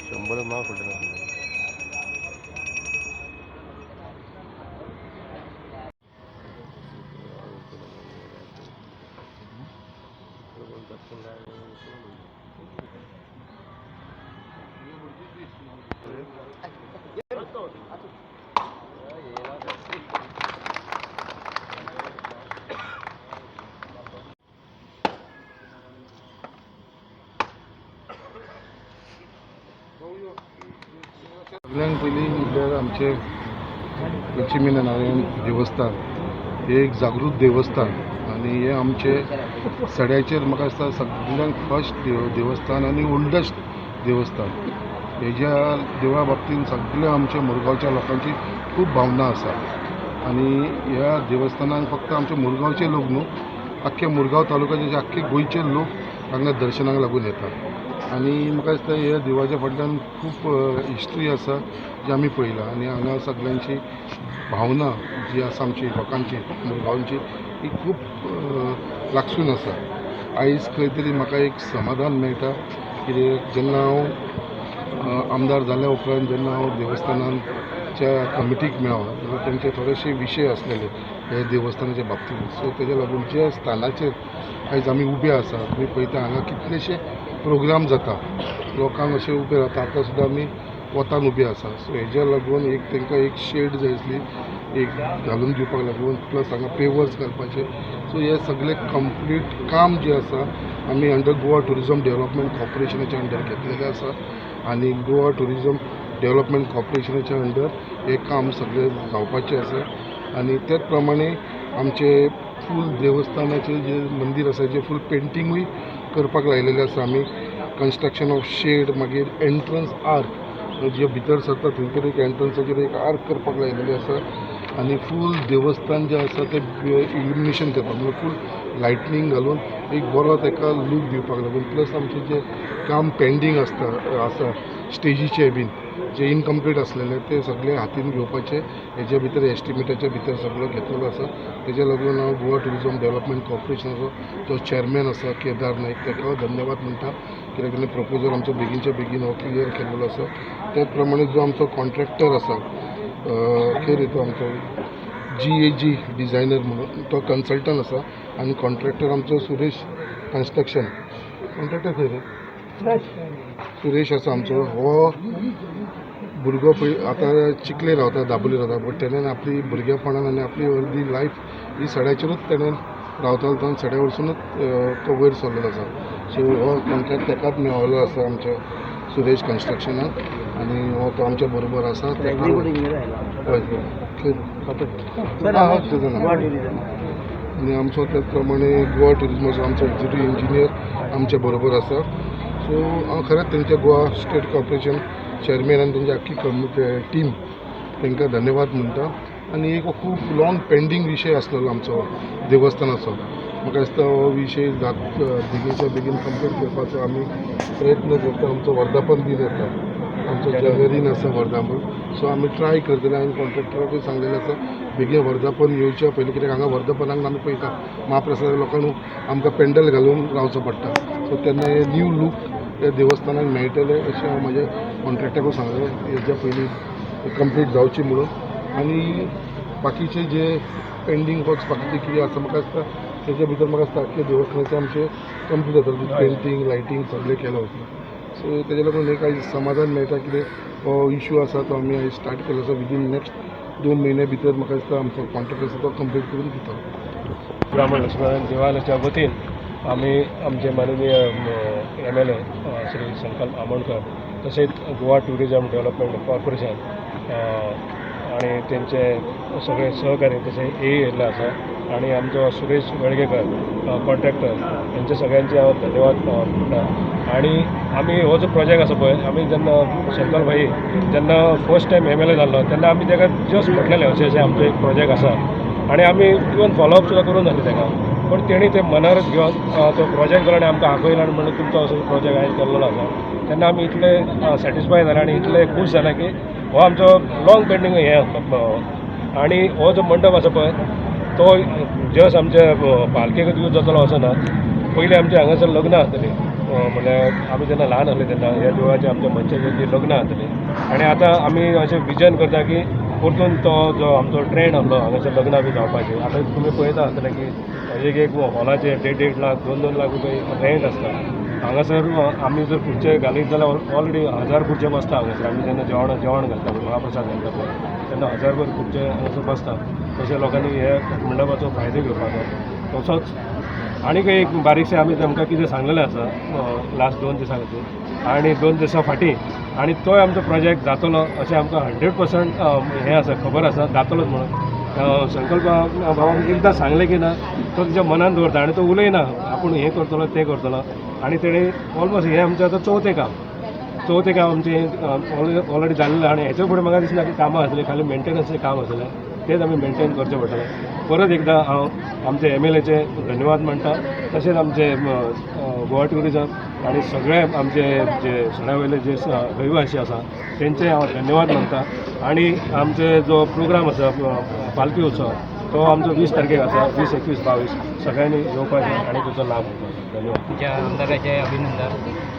शंभर माफ पडलं. सगळ्यांत पयलीं म्हणल्यार आमचें लक्ष्मीनारायण देवस्थान हें एक जागृत देवस्थान आनी हें आमचें सड्याचेर म्हाका दिसता सगळ्यांत फर्स्ट देवस्थान आनी ओल्डस्ट देवस्थान. हेज्या देवळा बाबतींत सगळ्या आमच्या मुरगांवच्या लोकांची खूब भावना आसा आनी ह्या देवस्थानाक फक्त आमचे मुरगांवचे लोक न्हू, आख्ख्या मुरगांव तालुक्याचे आख्खे गोंयचे लोक हांगा दर्शनाक लागून येतात आनी म्हाका दिसता ह्या देवाच्या फाटल्यान खूब हिस्ट्री आसा जी आमी पळयला आनी हांगा सगळ्यांची भावना जी आसा आमची लोकांची मुरगांवची ही खूब लागसून आसा. आयज खंय तरी म्हाका एक समाधान मेळटा कित्याक जेन्ना हांव आमदार जाल्या उपरांत जेन्ना हांव देवस्थानाच्या कमिटीक मेळ्ळो तेन्ना तेंचे थोडेशे विशय आसलेले हे देवस्थानाच्या बाबतींत. सो तेज्या लागून जे स्थानाचेर आयज आमी उबे आसा तुमी पळयता हांगा कितलेशे प्रोग्राम जाता, लोकांक अशें उबे रावता. आतां सुद्दां आमी वतान उबे आसा. सो हेज्या लागून एक तांकां एक शेड जाय आसली एक घालून दिवपाक लागून प्लस हांगा पेवर्स घालपाचे. सो हे सगळें कंप्लीट काम जें आसा आमी अंडर गोवा टुरिजम डेव्हलपमेंट कॉर्पोरेशनाच्या अंडर घेतलेलें आसा आनी गोवा टुरिजम डेव्हलपमेंट कॉर्पोरेशनाच्या अंडर हें काम सगळें जावपाचें आसा आनी त्याच प्रमाणे आमचे फूल देवस्थानाचें जें मंदीर आसा जें फूल पेंटिंगूय करपाक लायलेलें आसा आमी. कन्स्ट्रक्शन ऑफ शेड मागीर एंट्रन्स आर्क जे भितर सरता थंयसर एक एंट्रन्साचेर एक आर्क करपाक लायलेलें आसा आनी फूल देवस्थान जें आसा तें इल्युमिनेशन करपाक म्हणजे फूल लायटनींग घालून एक बरो ताका लूक दिवपाक लागून प्लस आमचें जें काम पेंडींग आसा स्टेजीचें बीन जे इनकम्प्लीट आसलेलें तें सगळें हातीन घेवपाचें हेजे भितर एस्टिमेटाच्या भितर सगळो घेतलेलो आसा. तेज्या लागून हांव गोवा टुरिजम डेव्हलपमेंट कॉर्पोरेशनाचो जो चॅरमॅन आसा केदार नायक ताका धन्यवाद म्हणटा कित्याक ताणें प्रपोजल आमचो बेगीनच्या बेगीन हो क्लियर केल्लो आसा. त्याच प्रमाणे जो आमचो कॉन्ट्रॅक्टर आसा खंय तो आमचो GAG डिझायनर म्हणून तो कन्सल्टंट आसा आनी कॉन्ट्रॅक्टर आमचो सुरेश कन्स्ट्रक्शन कॉन्ट्रॅक्टर खंय रे सुरेश आसा आमचो. हो भुरगो पळय आतां चिखले रावता दाबोली रावता बट तेणेन आपली भुरगेपणान आनी आपली अर्दी लायफ ही सड्याचेरूच तेणेन रावतालो तो सड्या वरसूनच तो वयर सरलेलो आसा. सो हो कॉन्ट्रॅक्ट ताकाच मेळ्ळो आसा आमच्या सुरेश कन्स्ट्रक्शनाक आनी हो तो आमच्या बरोबर आसा. आनी आमचो त्याच प्रमाणे गोवा टुरिजमाचो आमचो एक्झिक्युटीव इंजिनियर आमच्या बरोबर आसा. सो हांव खरेंच तेंच्या गोवा स्टेट कॉर्पोरेशन चॅरमॅन आनी तेंची आख्खी टीम तांकां धन्यवाद म्हणटा. आनी एक खूब लाँग पेंडींग विशय आसलेलो आमचो देवस्थानाचो. म्हाका दिसता हो विशय बेगीनच्या बेगीन कंप्लीट करपाचो आमी प्रयत्न करता. आमचो वर्धापन दीन येता आमचो जानेवारीन आसा वर्धापन. सो आमी ट्राय करतले आनी कॉन्ट्रॅक्टराकूय सांगलेलें आसा बेगीन वर्धापन येवच्या पयलीं कित्याक हांगा वर्धापनाक आमी पळयता महाप्रसाद लोकांक आमकां पेंडल घालून रावचो पडटा. सो तेन्ना हे न्यू लूक त्या देवस्थानाक मेळटले अशें हांव म्हाज्या कॉन्ट्रॅक्टराकूय सांगलें हेज्या पयलीं कंप्लीट जावची म्हणून. आनी बाकीचे जे पेंडींग वर्क्स बाकीचे कितें आसा म्हाका दिसता तेजे भितर म्हाका दिसता आख्खे देवस्थानाचें आमचें कंप्लीट जाता पेंटींग लायटींग सगळें केलें वता. सो तेज्या लागून एक आयज समाधान मेळटा कितें हो इशू आसा तो आमी आयज स्टार्ट केलो आसा. विदीन नेक्स्ट 2 म्हयने भितर म्हाका दिसता आमचो कॉन्ट्रॅक्ट आसा तो कंप्लीट करून दिता. ब्राह्मण लक्ष्मीनारायण देवालयाच्या वतीन आमी आमचे माननीय MLA श्री संकल्प आमोणकर तशेंच गोवा टुरिजम डेव्हलपमेंट कॉर्पोरेशन आणि तेंचे सगळे सहकारी तसे येयल्ले आसा आणि आमचो सुरेश वेळगेकर कॉन्ट्रॅक्टर यांचे सगळ्यांचे हांव धन्यवाद म्हणटा. आणि आमी हो जो प्रोजेक्ट आसा पळय आमी जेन्ना शंकर भाई जेन्ना फर्स्ट टायम MLA जाल्लो तेन्ना आमी ताका जस्ट म्हटलेलें अशें आमचो एक प्रोजेक्ट आसा आणि आमी इवन फॉलोअप सुद्दां करून जालें ताका. पण तेणी ते मनारच घेवन तो प्रोजेक्ट केलो आनी आमकां आफयलो आनी म्हणून तुमचो असो प्रोजेक्ट हांवें केल्लो आसा. तेन्ना आमी इतले सॅटिस्फाय जाले आनी इतले खूश जाला की हो आमचो लॉंग पेंडींग आनी हो जो मंडप आसा पळय तो जस्ट आमचे पालखेक यूज जातलो असो ना. पयलीं आमचे हांगासर लग्नां जातलीं म्हळ्यार आमी जेन्ना ल्हान आसले तेन्ना ह्या देवळाचे आमच्या मनशाची लग्नां जातलीं आनी आतां आमी अशें विजन करता की परतून तो जो आमचो ट्रेंड आसलो हांगासर लग्नां बी जावपाचें आतां तुमी पळयता आसतलें की एक हॉलाचे 1.5 लाख 2-2 लाख रुपया रेंट आसता. हांगासर आमी जर खुर्चे घालीत जाल्यार ऑलरेडी 1000 खुर्चे बसता हांगासर. आमी जेन्ना जेवण घालता महाप्रसाद घालता पळय तेन्ना 1000 खुर्चे हांगासर बसता. तशें लोकांनी हे मंडपाचो फायदो घेवपाचो. तसोच आनीक एक बारीकशें आमी तांकां कितें सांगलेलें आसा लास्ट 2 दिसां खातीर आनी 2 दिसां फाटीं आनी तोय आमचो प्रोजेक्ट जातलो अशें आमकां 100% हें आसा खबर आसा जातलोच म्हणून. संकल्प बाबान एकदां सांगलें की ना तो तुज्या मनान दवरता आनी तो उलयना आपूण हें करतलो तें करतलो आनी तेणें ऑलमोस्ट हें आमचें आतां चवथें काम आमचें ऑलरेडी जाल्लें आनी हेच्या फुडें म्हाका दिसना की कामां आसलीं खाली मेंटेनन्सचें काम आसलें तेच आमी मेंटेन करचें पडटलें. परत एकदां हांव आमचे MLAचे धन्यवाद म्हणटा. तशेंच आमचे गोवा ट्युरिजम आनी सगळे आमचे जे सड्यावयले जे रहिवासी आसा तेंचे हांव धन्यवाद म्हणटा. आनी आमचे जो प्रोग्राम आसा पालखी उत्सव तो आमचो 20 तारखेक आसा 20, 21, 22 सगळ्यांनी येवपाचें आनी तुजो लाभ घेवपाचो. धन्यवाद. तुमच्या आमदाराचे अभिनंदन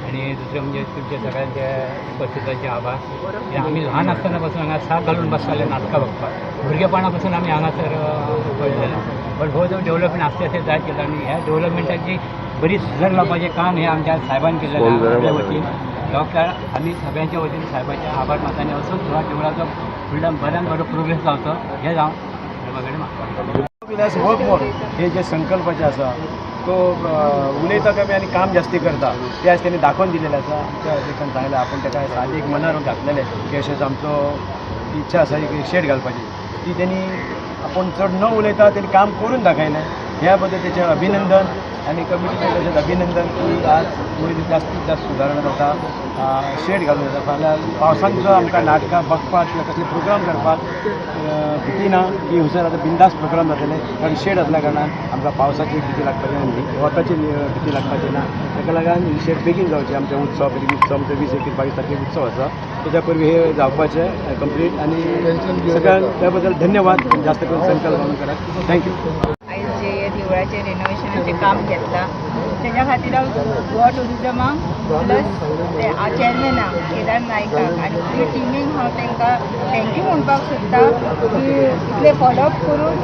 आणि दुसरं म्हणजे तुमच्या सगळ्यांच्या उपस्थितांचे आभार. आम्ही लहान असताना पासून हांगा साथ घालून बसताले नाटकां बघपाक भुरगेपणा आम्ही हांगासर पळयलेलें. पण हो जो डेव्हलपमेंट आस्ते आस्ते जायत गेला आणि ह्या डेव्हलपमेंटाची बरी सुदार लावपाचें काम हे आमच्या साहेबान केलेलें आपल्या वतीन. डॉक्टर आमी सगळ्यांच्या वतीन साहेबाचे आभार मानता आनी असोच ह्या देवळाचो फुडल्यान बऱ्यान बरो प्रोग्रेस जावचो हें हांव साहेबाकडे मागता. विलास वर्क मोर हे जे संकल्पाचे आसा तो उलयता कमी आनी काम जास्ती करता ते आज त्यांनी दाखोवन दिलेलें आसा. त्या अध्यक्षान सांगलें आपण ताका सादी एक मनार घातलेलें की अशेंच आमचो इच्छा आसा एक शेड घालपाची ती त्यांनी आपण चड न उलयता त्यांनी काम करून दाखयलें. ह्या बद्दल तेचें अभिनंदन आनी कमिटीचें तशेंच अभिनंदन की आज वयर जास्तीत जास्त सुदारणा जाता शेड घालून जाता. फाल्यां पावसान जो आमकां नाटकां बघपाक किंवा कसले प्रोग्राम करपाक भीती ना की हुसर आतां बिंदास प्रोग्राम जातले कारण शेड आसल्या कारणान आमकां पावसाची भीती लागपाची ना वताची भीती लागपाची ना. ताका लागून ही शेड बेगीन जावचें. आमचें उत्सव आमचो 20, 21, 22 तारखेक उत्सव आसा तेच्या पयलीं हे जावपाचें कंप्लीट आनी सगळ्यांक त्या बद्दल धन्यवाद. जास्त करून संकल्प म्हणून करात. थँक्यू. आयज जे देवळाचे रेनोवेशनाचें काम घेतला तेज्या खातीर हांव गोवा टुरिजमाक प्लस चॅरमॅनाक केदार नायकाक आनी पुरी टिमीक हांव तांकां थँक्यू म्हणपाक सोदता की इतलें फॉलोअप करून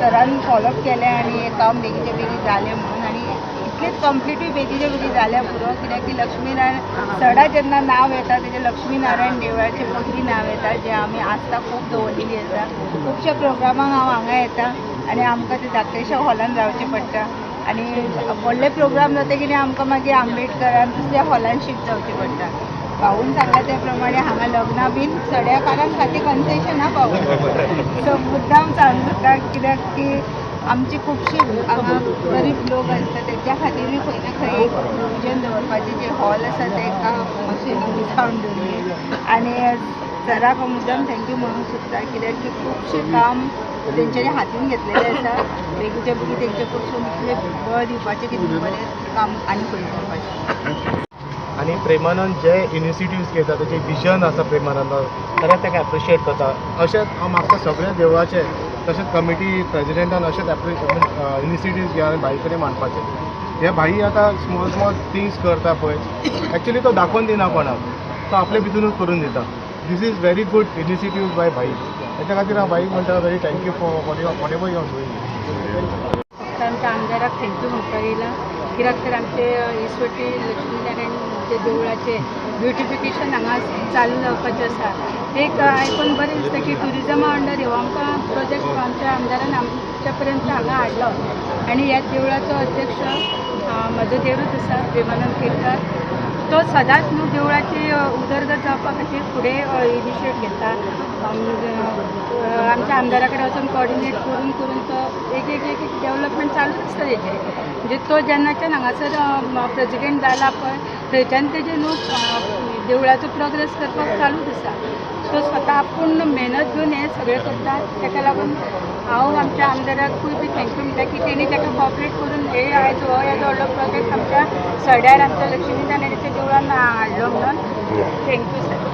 सरान फॉलोअप केलें आनी हें काम बेगीचे बेगीन जालें म्हणून. आनी इतलेंच कंप्लिटूय बेगीचे बेगीन जाल्या पुरो कित्याक की लक्ष्मीनारायण सडा जेन्ना नांव येता तेजें लक्ष्मीनारायण देवळाचें पयलीं नांव येता जें आमी आस्था खूब दवरलेली आसा. खुबशे प्रोग्रामाक हांव हांगा येता आनी आमकां ते धाकटेशा हॉलान रावचें पडटा आनी व्हडले प्रोग्राम जातकीर आमकां मागीर आंबेडकरान दुसऱ्या हॉलान शिफ्ट जावचें पडटा. भाऊन सांगला त्या प्रमाणे हांगा लग्नां बीन सड्याकारां खातीर कन्सेशन हा भाऊ. सो मुद्दाम सांगता कित्याक की आमची खुबशी हांगा गरीब लोक आसता तेंच्या खातीरूय खंय ना खंय एक प्रोविजन दवरपाचें जे हॉल आसा तेका मातशें डिस्कावंट दवरली. आनी सराक मुद्दाम थँक्यू म्हणूंक सोदता कित्याक की खुबशें काम तेंच्यांनी हातीन घेतलेलें आसा. बेगीचे बेगीन तेंचे कडसून इतलें बळ दिवपाचें की बरें काम आनी फुडें करपाचें. आणि प्रेमानंद जे इनिशिएटिव्स घेता तेजें विजन आसा प्रेमानंद खरेंच ताका एप्रिशिएट करता. अशेंच हांव मागता सगळ्या देवळाचे तशेंच कमिटी प्रेजिडेंटान अशेंच इनिशिएटिव्स घेवन आनी भाई कडेन मांडपाचे. हे भाई आतां स्मॉल थिंग्स करता पळय एक्चुली तो दाखोवन दिना कोणाक तो आपले भितरूनच करून दिता. This is very good initiative by भाई. त्याच्या खातीर हांव भाई म्हणटा very thank you for whatever you are doing. फक्त आमच्या आमदाराक थँक्यू म्हणपाक येयला कित्याक तर आमचे इसवटी लक्ष्मीनारायण जे देवळाचे ब्युटिफिकेशन हांगा चालू जावपाचें आसा. एक आयकून बरें दिसता की टुरिजमा अंडर ह्यो आमकां प्रोजेक्ट आमच्या आमदारान आमच्या पर्यंत हांगा हाडलो आनी ह्या देवळाचो अध्यक्ष म्हजो देवरूच आसा प्रेमानंद केरकर. तो सदांच न्हू देवळाची उदरगत जावपा खातीर फुडें इनिशिएट घेता. आमच्या आमदारा कडेन वचून कॉर्डिनेट करून करून तो एक एक एक डेवलपमेंट चालूच आसता तेजें. म्हणजे तो जेन्नाच्यान हांगासर प्रेजिडेंट जाला पळय थंयच्यान तेजें न्हू देवळाचो प्रोग्रेस करपाक चालूच आसा. तो स्वता पूर्ण मेहनत घेवन हें सगळें करता. ताका लागून हांव आमच्या आमदाराकूय बी थँक्यू म्हणटा की तेणी ताका कॉपरेट करून हे आयज हो येदो व्हडलो प्रोजेक्ट आमच्या सड्यार आमच्या लक्ष्मी जाणेच्या देवळान हाडलो म्हणून थँक्यू सर.